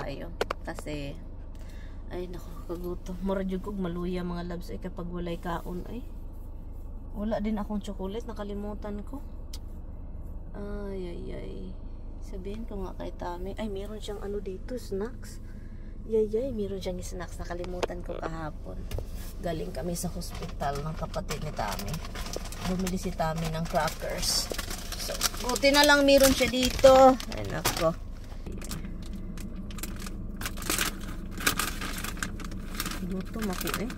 kayo. Kasi ay nako kagutom. Mura jud kog maluya mga loves ay kapag walay kaon ay. Wala din akong chocolate, nakalimutan ko. Ay. Sabihin ko nga kay Tami, ay meron siyang ano dito, snacks. Yay, meron siyang snacks, nakalimutan ko kahapon. Galing kami sa hospital ng kapatid ni Tami. Bumili si Tami ng crackers. So, buti na lang meron siya dito. Ay nako. Gutom ako eh.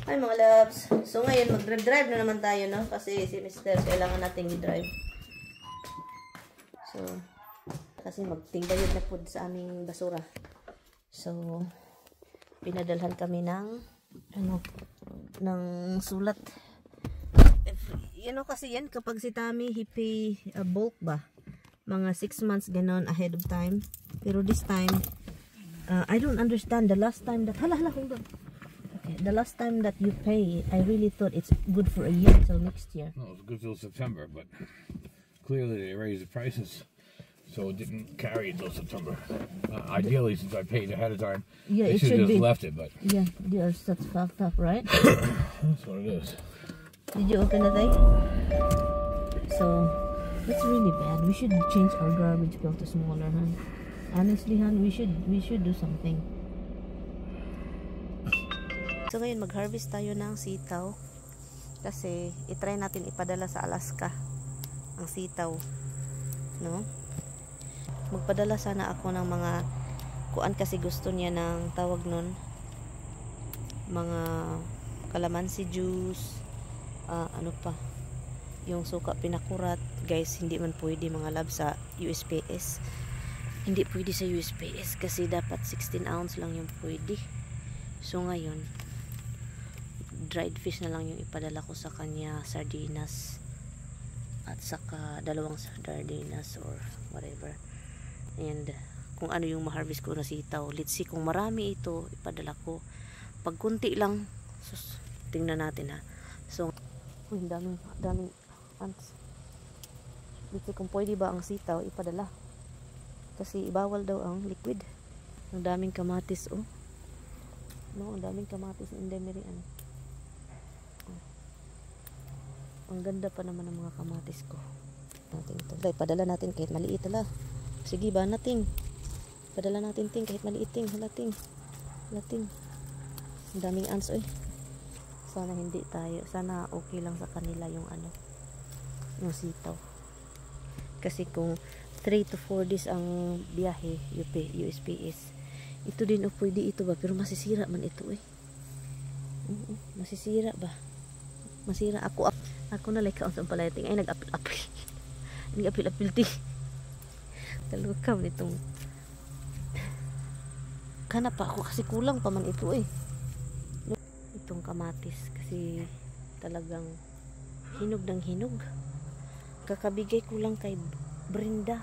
Hi mga loves. So ngayon mag-drive na naman tayo, no? Kasi si Mr. kailangan nating i-drive. So kasi magtingbayad na po sa aming basura. So pinadalhan kami ng sulat. Kasi yan kapag si Tami he pay bulk ba? Mga 6 months ganon ahead of time. Pero this time I don't understand. The last time that hold on. Okay, the last time that you pay, I really thought it's good for a year till next year. No, it's good till September, but clearly they raised the prices, so it didn't carry until September. Ideally, since I paid ahead of time, they should have just left it. But yes, that's fucked up, right? That's what it is. Did you open the thing? So that's really bad. We should change our garbage bill to smaller, huh? Honestly, hon, we should do something. So ngayon mag-harvest tayo ng sitaw kasi i-try natin ipadala sa Alaska ang sitaw, no? Magpadala sana ako ng mga kuan kasi gusto niya ng tawag nun mga calamansi juice, ano pa yung suka pinakurat. Guys, hindi man pwede mga love sa USPS. Hindi pwede sa USPS kasi dapat 16 ounce lang yung pwede. So ngayon dried fish na lang yung ipadala ko sa kanya, sardinas at saka dalawang sardinas or whatever. And kung ano yung ma-harvest ko na sitaw, let's see kung marami ito ipadala ko. Pag kunti lang, sus, tingnan natin ha. So daming ants. Let's see kung pwede ba ang sitaw ipadala kasi bawal daw ang liquid. Ang daming kamatis, oh no, ang daming kamatis in Demirian. Ang ganda pa naman ng mga kamatis ko. Natin ito. Dahil padala natin kahit maliit ala. Sige ba natin? Padala natin ting kahit maliit ting. Halating. Ang daming ants, oy. Sana hindi tayo. Sana okay lang sa kanila yung yung sitaw. Kasi kung 3 to 4 days ang biyahe, USPS. Ito din pwede ito ba? Pero masisira man ito eh. Masisira ba? Masira ako na like kaon sa palayating ay nag-apil ti kalukam nitong kana pa ako kasi kulang pa man ito eh itong kamatis kasi talagang hinog ng hinog. Kakabigay ko lang kay Brenda.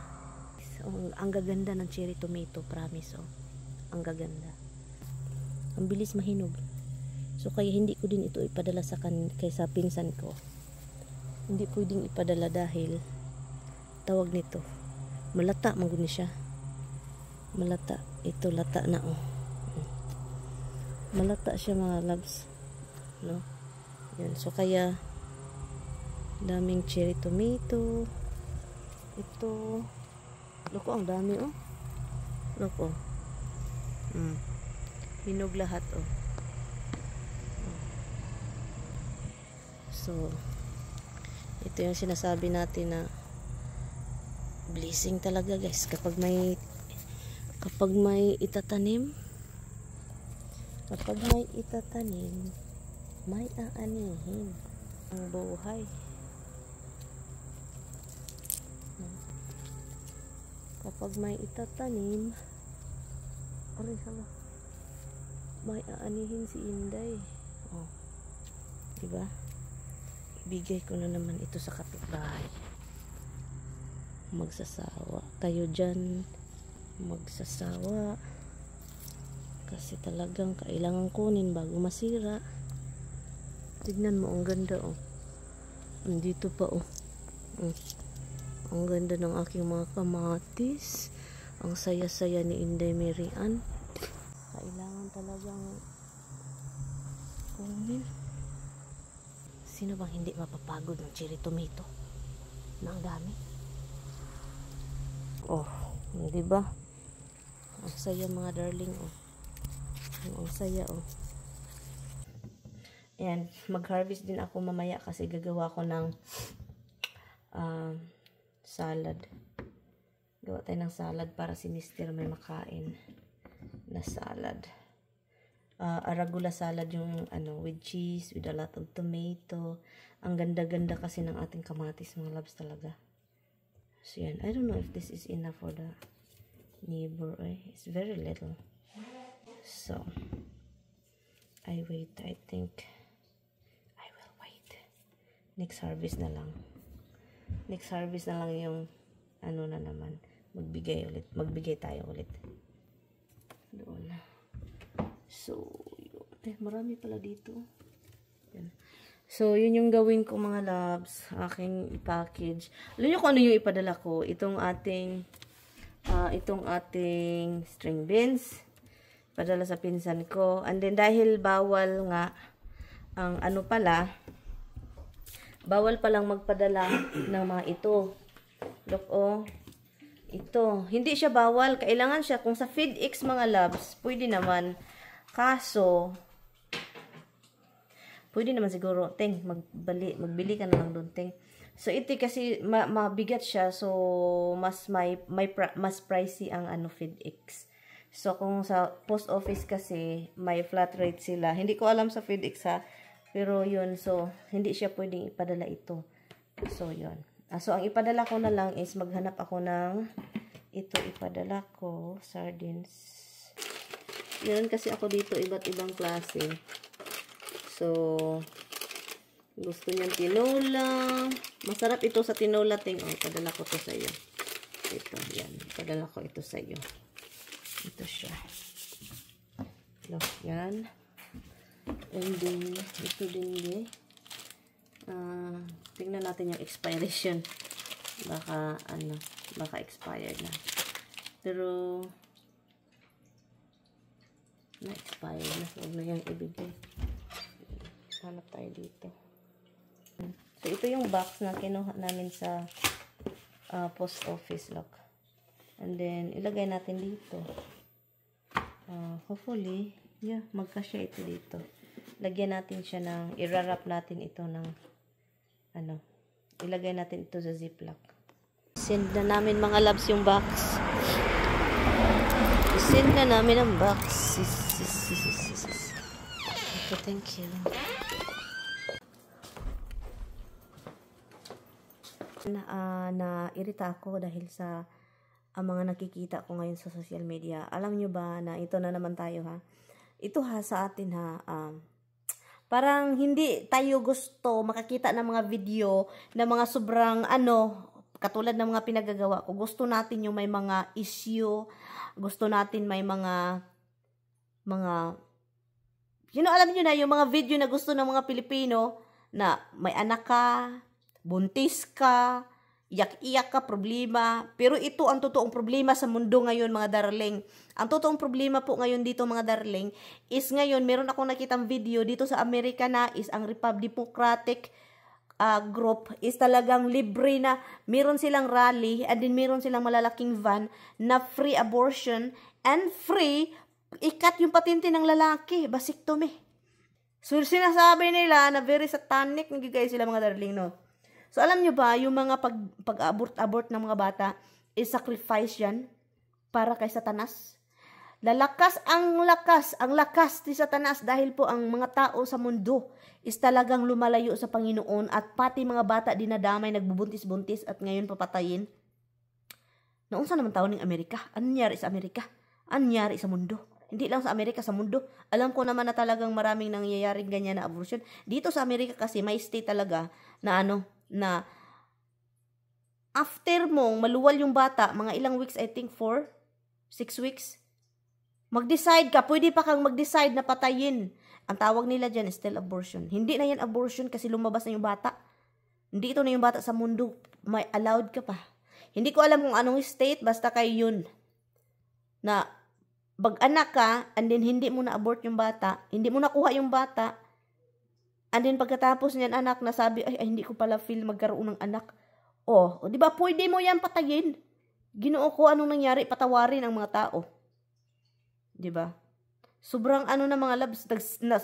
Ang gaganda ng cherry tomato, promise. Ang gaganda, ang bilis mahinog. So kaya hindi ko din ito ipadala sa kaysa pinsan ko. Hindi pwedeng ipadala dahil tawag nito malata man gud ni siya. Malata ito, lata na malata siya mga loves, no? Yan, so kaya daming cherry tomato ito. Loko, ang dami loko. Hinog lahat So, ito yung sinasabi natin na blessing talaga guys. Kapag may itatanim, may aanihin ang buhay. Kapag may itatanim, may aanihin si Inday. Diba? Ibigay ko na naman ito sa kapitbahay. Magsasawa kayo dyan, magsasawa. Kasi talagang kailangan kunin bago masira. Tignan mo, ang ganda oh. Andito pa oh. Ang ganda ng aking mga kamatis. Ang saya-saya ni Inday Marian. Kailangan talagang kunin. Sino bang hindi mapapagod ng cherry tomato? Nang dami. Oh, di ba? Ang saya mga darling oh. Ang saya oh. Ayan, mag-harvest din ako mamaya kasi gagawa ko ng salad. Gawa tayo ng salad para si Mr. may makain na salad. Arugula salad yung with cheese, with a lot of tomato. Ang ganda-ganda kasi ng ating kamatis mga loves talaga. So yan, I don't know if this is enough for the neighbor. It's very little. So I think I will wait. Next harvest na lang. Next harvest na lang yung na naman. Magbigay tayo ulit. Doon. So, yun. Marami pala dito. Yan. So, yun yung gawin ko mga loves. Aking i-package. Alam nyo kung ano yung ipadala ko? Itong ating string beans. Padala sa pinsan ko. And then, dahil bawal nga, ang bawal palang magpadala ng mga ito. Look, oh. Ito. Hindi siya bawal. Kailangan siya. Kung sa FedEx mga loves, pwede naman. Kaso, pwede naman siguro. Ting, magbili ka na lang doon, ting. So, ito kasi mabigat siya. So, mas pricey ang FedEx. So, kung sa post office kasi, may flat rate sila. Hindi ko alam sa FedEx ha. Pero yun, so, hindi siya pwedeng ipadala ito. So, yun. So, ang ipadala ko na lang is maghanap ako ng ito ipadala ko, sardines. Meron kasi ako dito iba't ibang klase. So, gusto niyang tinola. Masarap ito sa tinola, ting. Oh, ipadala ko to sa iyo. Ito, yan. Ipadala ko ito sa iyo. Ito siya. Look, yan. And then, ito din tingnan natin yung expiration. Baka expired na. Pero, na-expired na. Huwag na yung ibigay. Hanap tayo dito. So, ito yung box na kinuha namin sa post office, look. And then, ilagay natin dito. Hopefully, yeah, magkasya ito dito. Lagyan natin siya ng, i-wrap natin ito ng, ilagay natin ito sa ziplock. Send na namin mga loves yung box. Send na namin ang box. Okay, thank you. Na-irita ako dahil sa mga nakikita ko ngayon sa social media. Alam nyo ba na ito na naman tayo ha? Ito ha sa atin ha. Parang hindi tayo gusto makakita ng mga video na mga sobrang katulad ng mga pinagagawa ko. Gusto natin yung may mga issue. Gusto natin may mga alam nyo na yung mga video na gusto ng mga Pilipino na may anak ka, buntis ka, iyak-iyak ka, problema. Pero ito ang totoong problema sa mundo ngayon, mga darling. Ang totoong problema po ngayon dito, mga darling, is ngayon, meron akong nakitang video dito sa Amerika na is ang Democratic group is talagang libre na. Meron silang rally and then meron silang malalaking van na free abortion and free ikat yung patente ng lalaki, vasectomy. So, sinasabi nila na very satanic nagigay sila, mga darling, no? So, alam nyo ba, yung mga pag-abort ng mga bata is sacrifice yan para kay Satanas. Ang lakas ni Satanas dahil po ang mga tao sa mundo is talagang lumalayo sa Panginoon at pati mga bata dinadamay, nagbubuntis-buntis at ngayon papatayin. Noong sa naman taon ng Amerika, ano nangyari sa Amerika? Ano nangyari sa mundo? Hindi lang sa Amerika, sa mundo. Alam ko naman na talagang maraming nangyayaring ganyan na abortion. Dito sa Amerika kasi may state talaga na na after mong maluwal yung bata, mga ilang weeks, I think 6 weeks, Mag-decide ka, pwede pa kang mag-decide na patayin. Ang tawag nila dyan is still abortion. Hindi na yan abortion kasi lumabas na yung bata. Hindi ito na yung bata sa mundo. May allowed ka pa. Hindi ko alam kung anong state, basta kay yun. Na pag-anak ka, and then hindi mo na-abort yung bata, hindi mo nakuha yung bata, and then pagkatapos niyan anak, nasabi, ay hindi ko pala feel magkaroon ng anak. O di ba, pwede mo yan patayin. Ginoo ko anong nangyari, patawarin ang mga tao. Di ba? Sobrang na mga loves,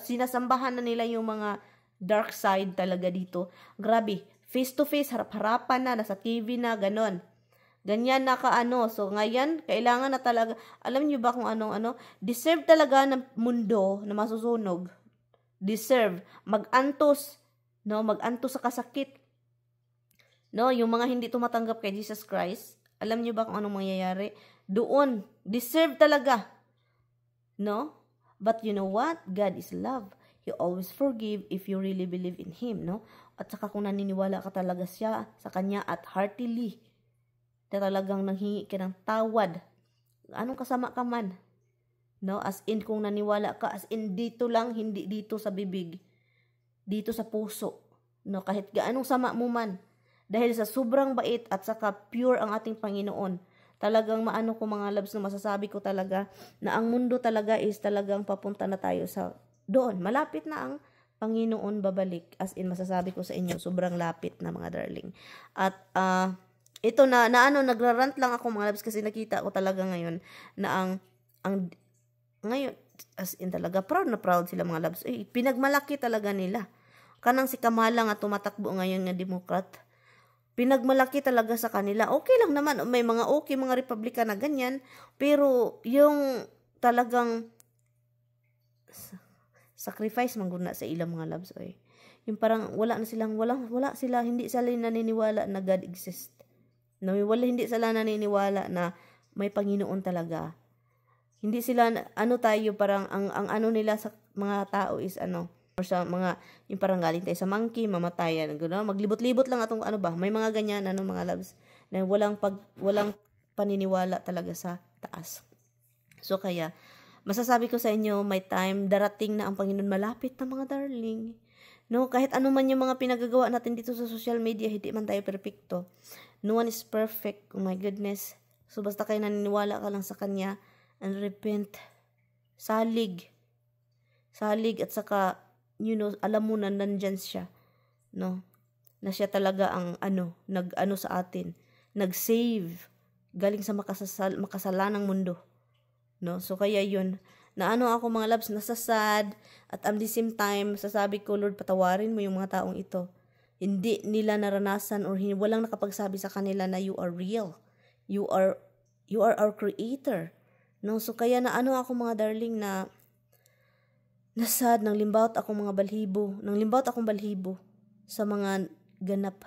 sinasambahan na nila yung mga dark side talaga dito. Grabe, face to face, harap-harapan na, nasa TV na, ganon. Ganyan na So, ngayon, kailangan na talaga, alam niyo ba kung deserve talaga ng mundo na masusunog. Deserve. Mag-antos. No? Mag-antos sa kasakit. No? Yung mga hindi tumatanggap kay Jesus Christ, alam niyo ba kung anong mangyayari? Doon. Deserve talaga. No? But you know what? God is love. He always forgive if you really believe in Him. No? At saka kung naniniwala ka talaga siya sa Kanya at heartily, na talagang nanghingi ka ng tawad. Anong kasama ka man? No? As in, kung naniwala ka, as in, dito lang, hindi dito sa bibig. Dito sa puso. No? Kahit gaanong sama mo man. Dahil sa sobrang bait at saka pure ang ating Panginoon. Talagang ko mga loves na masasabi ko talaga na ang mundo talaga is talagang papunta na tayo sa doon. Malapit na ang Panginoon babalik. As in, masasabi ko sa inyo, sobrang lapit na mga darling. At, ito nagrarant lang ako mga loves kasi nakita ko talaga ngayon na ngayon, as in talaga, proud na proud sila mga loves. Pinagmalaki talaga nila. Kanang si Kamala nga tumatakbo ngayon nga Democrat. Pinagmalaki talaga sa kanila. Okay lang naman, may mga mga Republican na ganyan, pero yung talagang sacrifice mangguna sa ilang mga loves. Yung parang wala sila, hindi sila naniniwala na God exists. No, hindi sila naniniwala na may Panginoon talaga. Hindi sila, tayo, parang, ang nila sa mga tao is, or sa mga, yung parang galing tayo sa monkey, mamatayan, maglibot-libot lang atong, may mga ganyan, mga loves, na walang paniniwala talaga sa taas. So, kaya, masasabi ko sa inyo, may time, darating na ang Panginoon, malapit na mga darling. No, kahit ano man yung mga pinagagawa natin dito sa social media, hindi man tayo perfecto. No one is perfect. Oh my goodness. So, basta kayo naniniwala ka lang sa Kanya and repent. Salig. At saka, alam mo na nandyan siya. No? Na siya talaga ang sa atin. Nag-save. Galing sa makasalanang mundo. No? So, kaya yun. Na ako mga loves, nasasad. At at the same time, sasabi ko, Lord, patawarin mo yung mga taong ito. Hindi nila naranasan or walang nakapagsabi sa kanila na you are real. You are our creator. No? So kaya na ako mga darling na nasad, nang limbaut akong balhibo sa mga ganap.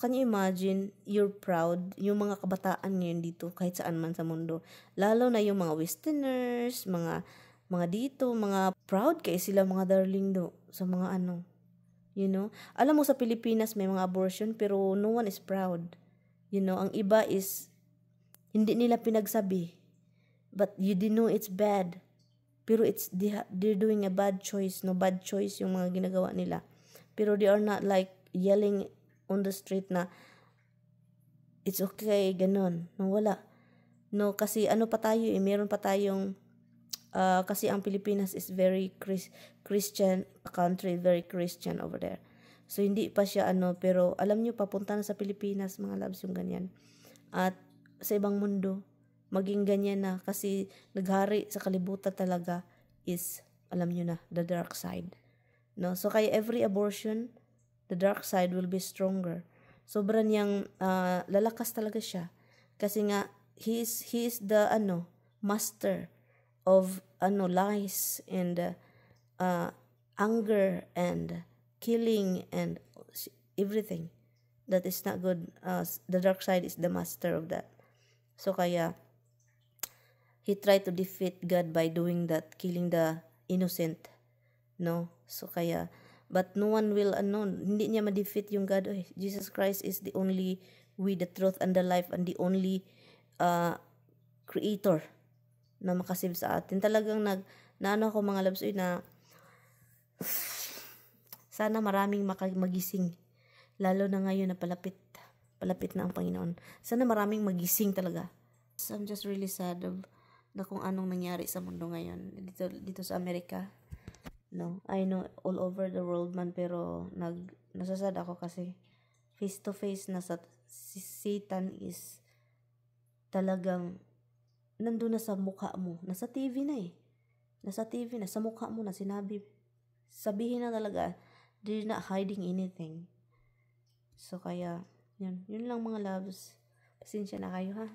Can you imagine, you're proud, yung mga kabataan ngayon dito, kahit saan man sa mundo. Lalo na yung mga westerners, mga dito, mga proud kayo sila mga darling do, sa mga Alam mo sa Pilipinas may mga abortion pero no one is proud. Ang iba is hindi nila pinagsabi. But you didn't know it's bad. Pero they're doing a bad choice. No, bad choice yung mga ginagawa nila. Pero they are not like yelling on the street na it's okay, ganon. No, wala. No, kasi pa tayo meron pa tayong kasi ang Pilipinas is very Christian country, very Christian over there. So, hindi pa siya pero alam nyo, papunta na sa Pilipinas, mga loves, yung ganyan. At sa ibang mundo, maging ganyan na kasi naghari sa kalibutan talaga is, alam nyo na, the dark side. No? So, kaya every abortion, the dark side will be stronger. Sobrang niyang lalakas talaga siya. Kasi nga, he is the master of lies and anger and killing and everything that is not good. The dark side is the master of that. So kaya he tried to defeat God by doing that, killing the innocent. No? So kaya, but no one will, hindi niya ma-defeat yung God. Jesus Christ is the only way, the truth, and the life, and the only creator. na makasave sa atin. Talagang naano ako mga loves, na sana maraming magising. Lalo na ngayon na palapit na ang Panginoon. Sana maraming magising talaga. So, I'm just really sad na kung anong nangyari sa mundo ngayon dito sa Amerika. No, I know all over the world man, pero nasasad ako kasi face to face na si Satan is talagang nandun na sa mukha mo. Nasa TV na Nasa TV na, sa mukha mo na sinabi. Sabihin na talaga, they're not hiding anything. So kaya, yun lang mga loves. Pasensya na kayo ha.